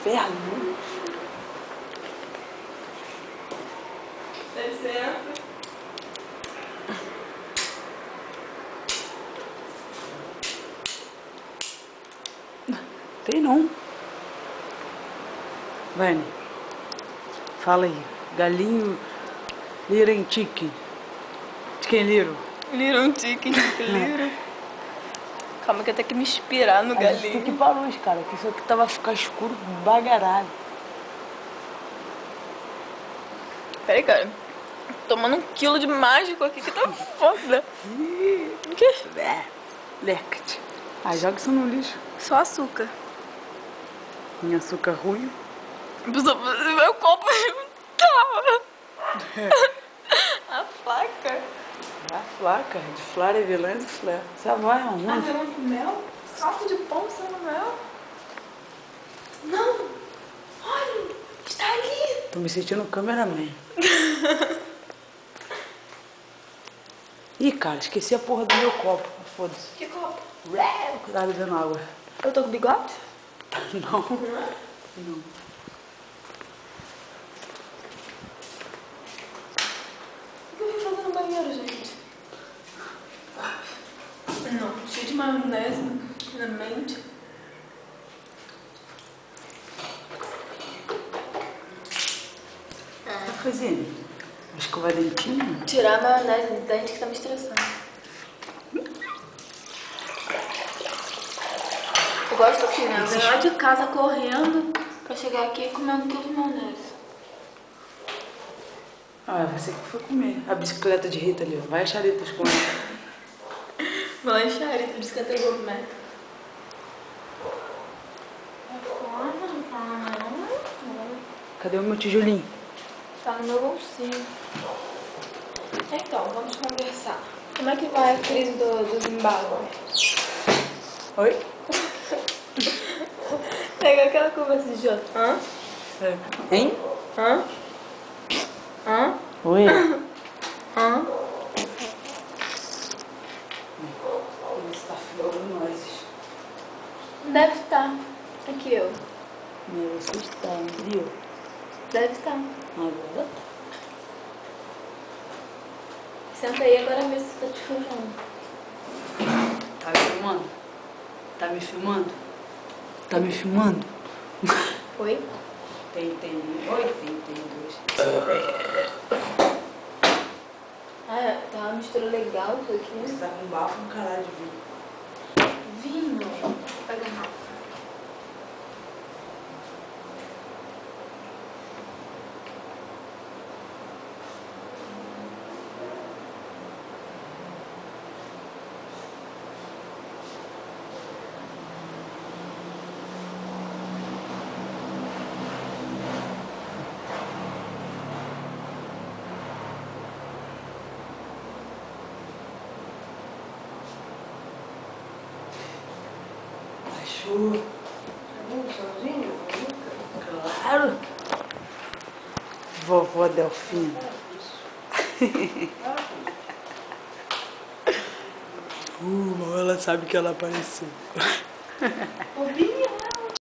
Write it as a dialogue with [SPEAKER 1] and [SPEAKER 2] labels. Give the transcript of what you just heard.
[SPEAKER 1] inferno.
[SPEAKER 2] Dá licença.
[SPEAKER 1] Tem não. Vani, fala aí. Galinho, lira em chicken. Chicken liro.
[SPEAKER 2] Liro um chicken, liro. Calma que eu tenho que me inspirar no
[SPEAKER 1] A gente tem que ir
[SPEAKER 2] galinho.
[SPEAKER 1] pra luz, cara, que isso aqui tava ficar escuro bagaralho.
[SPEAKER 2] Peraí, cara. Tomando 1 quilo de mágico aqui que tá foda. O quê?
[SPEAKER 1] Lecate. Ah, joga isso no lixo.
[SPEAKER 2] Só açúcar.
[SPEAKER 1] Em açúcar ruim.
[SPEAKER 2] Meu copo tava. A faca.
[SPEAKER 1] A flaca, de Flávia Vilãs e Flávia. Você vai aonde?
[SPEAKER 2] Fazendo mel? Saco de pão sendo mel? Não! Olha! Está ali!
[SPEAKER 1] Tô me sentindo cameraman. Ih, cara, esqueci a porra do meu copo. Foda-se.
[SPEAKER 2] Que copo?
[SPEAKER 1] Eu tava bebendo água.
[SPEAKER 2] Eu tô com bigode?
[SPEAKER 1] Não. Não.
[SPEAKER 2] O que eu vim fazer no banheiro, gente? Não, cheio de maionese na mente.
[SPEAKER 1] Tá fazendo? Escovar dentinho?
[SPEAKER 2] Tirar a maionese do dente que tá me estressando. Eu gosto assim, né? Eu venho lá de casa correndo pra chegar aqui e comer 1 quilo de maionese.
[SPEAKER 1] Ah, você que foi comer. A bicicleta de Rita ali, ó. Vai achar Rita com ela.
[SPEAKER 2] Vou lanchar ali, bicicleta gourmet.
[SPEAKER 1] Cadê o meu tijolinho?
[SPEAKER 2] Tá no meu bolsinho. Então, vamos conversar. Como é que vai a crise do Zimbábue?
[SPEAKER 1] Oi?
[SPEAKER 2] Pega aquela conversa idiota. Hã?
[SPEAKER 1] É. Hein?
[SPEAKER 2] Hã? Hã?
[SPEAKER 1] Oi?
[SPEAKER 2] Hã?
[SPEAKER 1] Você tá filmando nós.
[SPEAKER 2] Deve estar. Aqui eu.
[SPEAKER 1] Meu, você está, viu?
[SPEAKER 2] Deve estar.
[SPEAKER 1] Agora tá.
[SPEAKER 2] Senta aí agora vê se tá te filmando.
[SPEAKER 1] Tá me filmando? Tá me filmando? Tá me filmando?
[SPEAKER 2] Oi?
[SPEAKER 1] Tem. Oi, tem 2.
[SPEAKER 2] Ah, tá uma mistura legal isso aqui.
[SPEAKER 1] Você tá com bafo no caralho de vinho.
[SPEAKER 2] Vinho. Pega mal.
[SPEAKER 1] Achou? Claro. Vovó Delfina. Ela sabe que ela apareceu.
[SPEAKER 2] Bobinha.